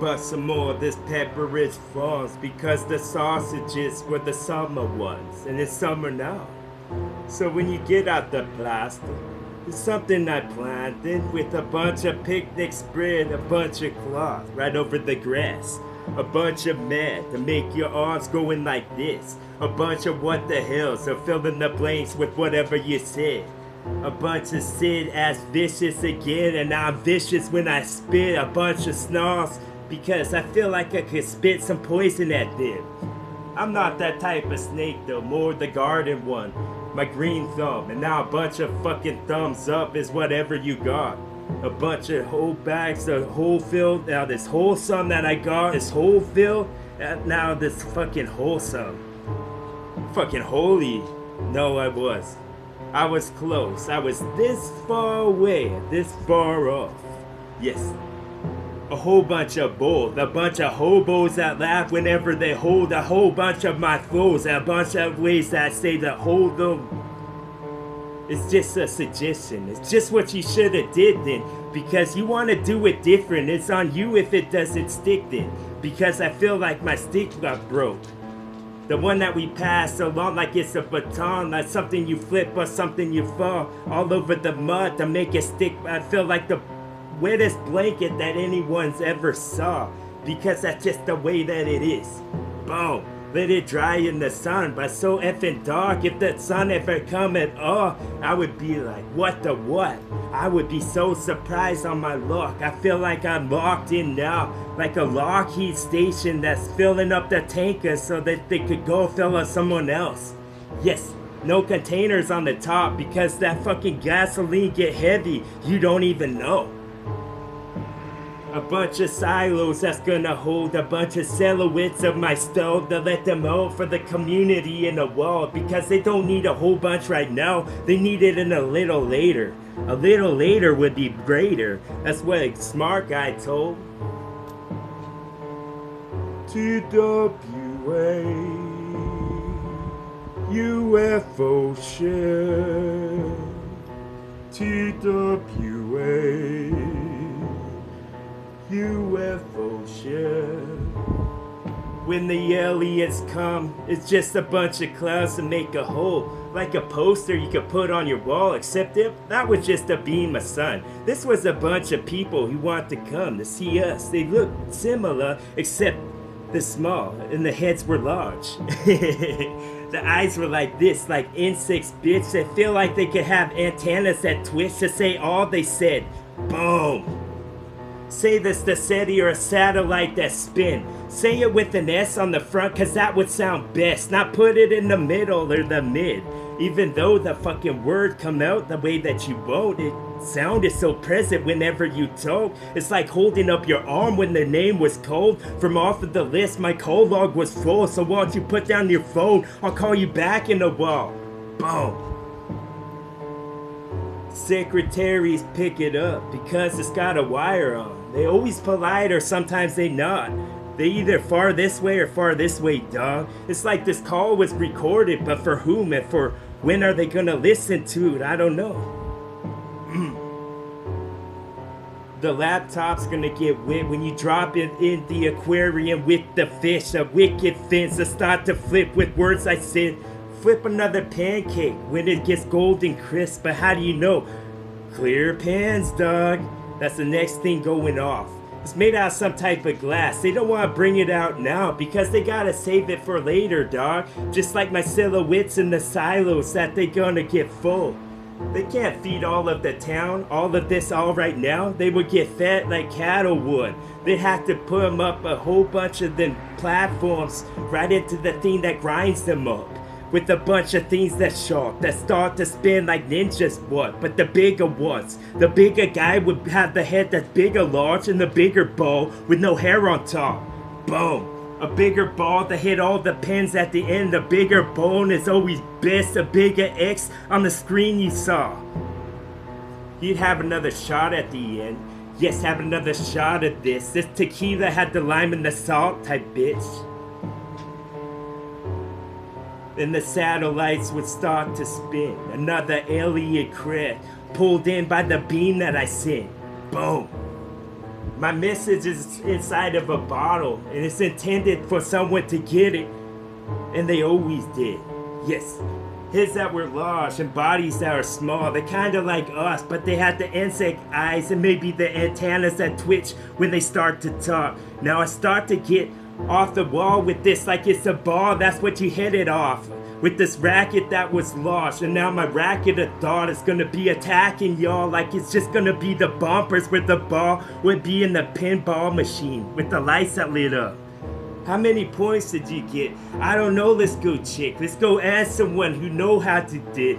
bust some more of this pepper-rich frogs because the sausages were the summer ones, and it's summer now. So when you get out the plastic, it's something I planted with a bunch of picnic spread, a bunch of cloth right over the grass, a bunch of mat to make your arms going like this, a bunch of what the hell, so fill in the blanks with whatever you said. A bunch of Sid ass vicious again, and I'm vicious when I spit a bunch of snarls because I feel like I could spit some poison at them. I'm not that type of snake though, more the garden one. My green thumb, and now a bunch of fucking thumbs up is whatever you got. A bunch of whole bags of whole filled. Now this wholesome that I got is whole filled. Now this fucking wholesome. Fucking holy. No, I was close. I was this far away, this far off. Yes. A whole bunch of both, a bunch of hobos that laugh whenever they hold a whole bunch of my flows, a bunch of ways that say to hold them. It's just a suggestion. It's just what you should have did then, because you want to do it different. It's on you if it doesn't stick then, because I feel like my stick got broke. The one that we pass along like it's a baton, like something you flip or something you fall all over the mud to make it stick. I feel like the wettest blanket that anyone's ever saw, because that's just the way that it is. Boom. Let it dry in the sun, but so effing dark. If the sun ever come at all, I would be like, what the what? I would be so surprised on my luck. I feel like I'm locked in now, like a Lockheed station that's filling up the tankers so that they could go fill up someone else. Yes, no containers on the top because that fucking gasoline get heavy. You don't even know. A bunch of silos that's gonna hold a bunch of silhouettes of my stove to let them out for the community in the world, because they don't need a whole bunch right now, they need it in a little later. A little later would be greater. That's what a smart guy told. TWA UFO ship. TWA UFO ship. When the aliens come, it's just a bunch of clouds to make a hole, like a poster you could put on your wall, except that was just a beam of sun. This was a bunch of people who want to come to see us. They look similar, except they're small, and the heads were large. The eyes were like this, like insects, bitch. They feel like they could have antennas that twitch to say all they said. Boom. Say this the SETI or a satellite that spin. Say it with an S on the front, cause that would sound best. Not put it in the middle or the mid. Even though the fucking word come out the way that you won't, it sounded so present whenever you talk. It's like holding up your arm when the name was cold. From off of the list, my call log was full. So why don't you put down your phone? I'll call you back in a while. Boom. Secretaries pick it up because it's got a wire on. They always polite or sometimes they not. They either far this way or far this way, dog. It's like this call was recorded, but for whom and for when are they gonna listen to it? I don't know. The laptop's gonna get wet when you drop it in the aquarium with the fish. A wicked fence to start to flip with words I said. Flip another pancake when it gets golden crisp, but how do you know? Clear pans, dog. That's the next thing going off. It's made out of some type of glass. They don't want to bring it out now because they gotta save it for later, dog. Just like my silhouettes in the silos that they gonna get full. They can't feed all of the town, all of this all right now. They would get fat like cattle would. They'd have to put them up a whole bunch of them platforms right into the thing that grinds them up. With a bunch of things that sharp, that start to spin like ninjas would, but the bigger ones. The bigger guy would have the head that's bigger large and the bigger ball with no hair on top. Boom. A bigger ball to hit all the pins at the end. The bigger bone is always best. A bigger X on the screen you saw. You'd have another shot at the end. Yes, have another shot at this. This tequila had the lime and the salt type bitch. Then the satellites would start to spin. Another alien craft pulled in by the beam that I sent. Boom. My message is inside of a bottle, and it's intended for someone to get it. And they always did. Yes. Heads that were large and bodies that are small. They're kind of like us, but they had the insect eyes and maybe the antennas that twitch when they start to talk. Now I start to get off the wall with this like it's a ball. That's what you hit it off. With this racket that was lost. And now my racket of thought is gonna be attacking y'all like it's just gonna be the bumpers where the ball would be in the pinball machine with the lights that lit up. How many points did you get? I don't know, let's go check. Let's go ask someone who know how to did.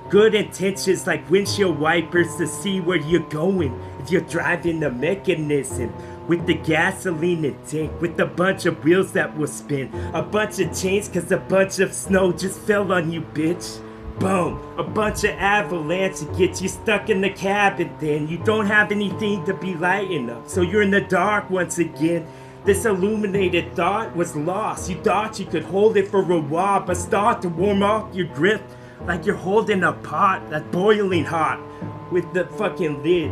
Good intentions like windshield wipers to see where you're going. If you're driving the mechanism with the gasoline and tank, with a bunch of wheels that will spin. A bunch of chains cause a bunch of snow just fell on you, bitch. Boom, a bunch of avalanche to get you stuck in the cab, and then you don't have anything to be lighting up. So you're in the dark once again. This illuminated thought was lost. You thought you could hold it for a while, but start to warm up your grip like you're holding a pot that's boiling hot with the fucking lid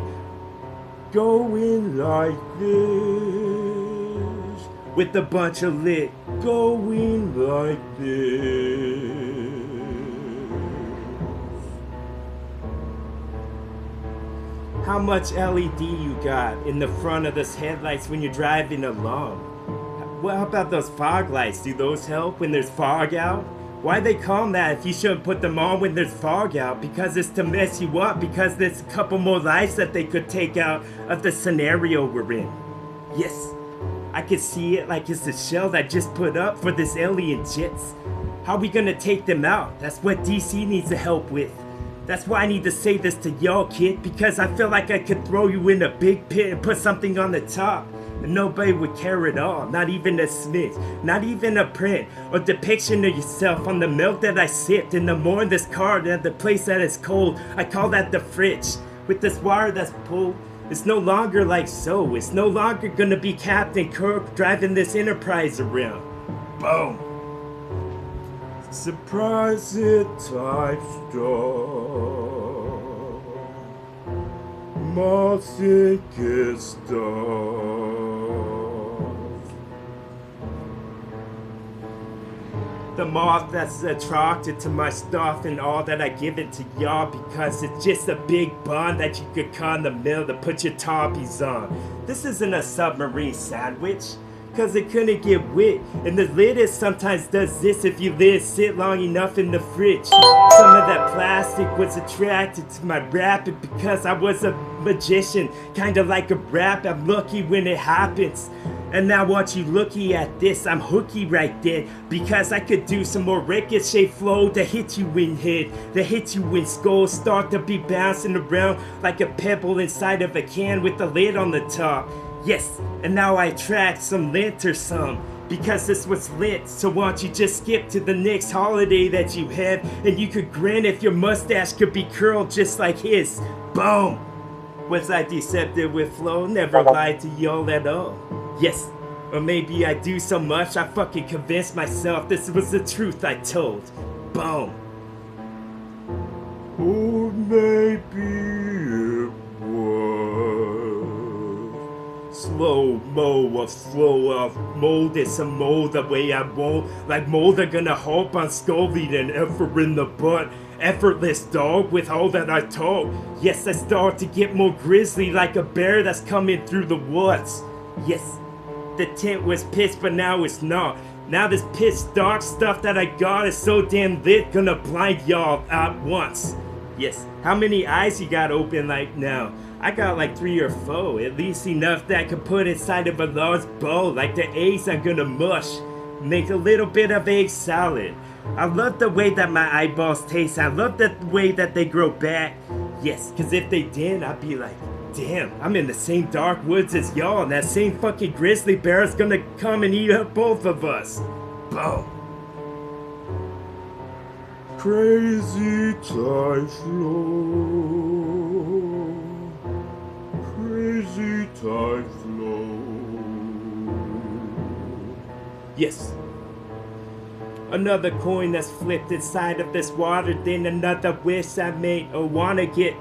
going like this. With a bunch of lit going like this. How much LED you got in the front of those headlights when you're driving along? What about those fog lights? Do those help when there's fog out? Why they call that if you shouldn't put them on when there's fog out? Because it's to mess you up, because there's a couple more lives that they could take out of the scenario we're in. Yes, I can see it like it's a shell that just put up for this alien jets. How are we gonna take them out? That's what DC needs to help with. That's why I need to say this to y'all, kid, because I feel like I could throw you in a big pit and put something on the top, and nobody would care at all, not even a smidge, not even a print or depiction of yourself on the milk that I sipped in the morning this car at the place that is cold. I call that the fridge. With this wire that's pulled, it's no longer like so. It's no longer gonna be Captain Kirk driving this Enterprise around. Boom. Surprise it type star, Martian kiss stuff. The moth that's attracted to my stuff and all that I give it to y'all because it's just a big bun that you could cut in the middle to put your toppies on. This isn't a submarine sandwich. Cause it couldn't get wet, and the lid sometimes does this if you let it sit long enough in the fridge. Some of that plastic was attracted to my wrapping because I was a magician, kinda like a rap. I'm lucky when it happens. And now watch you looky at this, I'm hooky right there, because I could do some more ricochet flow to hit you in head, to hit you in skull, start to be bouncing around like a pebble inside of a can with the lid on the top. Yes, and now I attract some lint or some, because this was lit, so why don't you just skip to the next holiday that you have, and you could grin if your mustache could be curled just like his. Boom! Was I deceptive with flow? Never lied to y'all at all. Yes, or maybe I do so much I fucking convinced myself this was the truth I told. Boom! Or maybe it was slow-mo or slow off molded some mold the way I won't. Like mold are gonna hope on Scully and effort in the butt. Effortless dog with all that I talk. Yes, I start to get more grisly like a bear that's coming through the woods. Yes, the tent was pitch but now it's not. Now this pitch dark stuff that I got is so damn lit gonna blind y'all at once. Yes, how many eyes you got open like now? I got like 3 or 4, at least enough that I could put inside of a large bowl like the eggs I'm gonna mush. Make a little bit of egg salad. I love the way that my eyeballs taste. I love the way that they grow back. Yes, cause if they didn't, I'd be like, damn, I'm in the same dark woods as y'all, and that same fucking grizzly bear is gonna come and eat up both of us. Boom. Crazy time flow. Crazy time flow. Yes. Another coin that's flipped inside of this water, then another wish I made or wanna get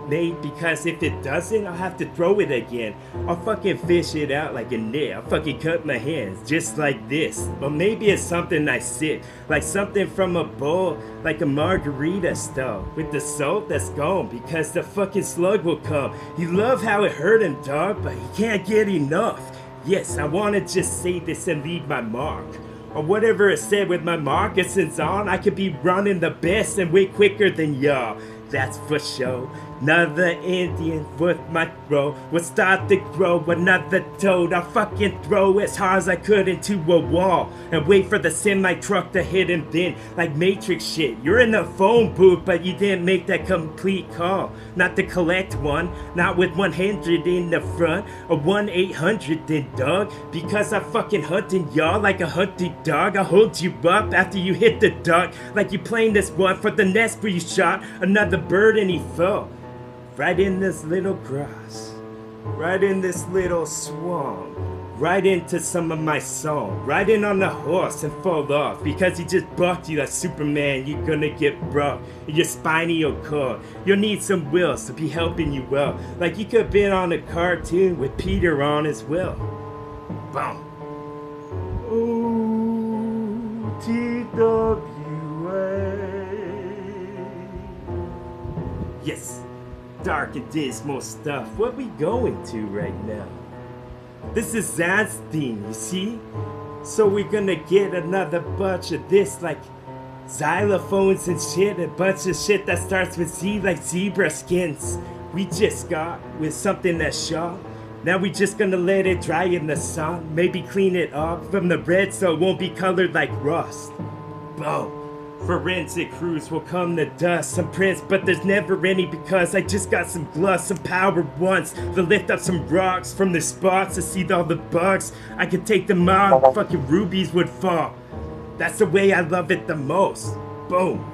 mate, because if it doesn't, I'll have to throw it again. I'll fucking fish it out like a net. I'll fucking cut my hands just like this. Or maybe it's something I sip, like something from a bowl, like a margarita style, with the salt that's gone because the fucking slug will come. You love how it hurt him, dog, but he can't get enough. Yes, I wanna just say this and leave my mark. Or whatever it said with my moccasins on, I could be running the best and way quicker than y'all. That's for sure. Another Indian with my throat will start to grow another toad. I'll fucking throw as hard as I could into a wall and wait for the semi-truck to hit him then, like Matrix shit. You're in the phone booth, but you didn't make that complete call. Not to collect one, not with 100 in the front, or 1-800 then, dog. Because I'm fucking hunting y'all like a hunting dog. I'll hold you up after you hit the duck, like you playing this one for the nest where you shot another bird and he fell. Right in this little grass, right in this little swamp, right into some of my song, right in on the horse and fall off because he just bucked you like Superman. You're gonna get broke, your spinal cord. You'll need some wheels to be helping you well, like you could have been on a cartoon with Peter on as well. Boom. O-T-W-A. Yes. Dark and dismal stuff. What we going to right now? This is Zan's theme, you see? So we're gonna get another bunch of this, like xylophones and shit, a bunch of shit that starts with Z, like zebra skins. We just got with something that's sharp. Now we just gonna let it dry in the sun, maybe clean it up from the red so it won't be colored like rust. Boom. Forensic crews will come to dust some prints, but there's never any because I just got some gloves, some power once to lift up some rocks from the spots to see all the bugs. I could take them out, fucking rubies would fall. That's the way I love it the most. Boom.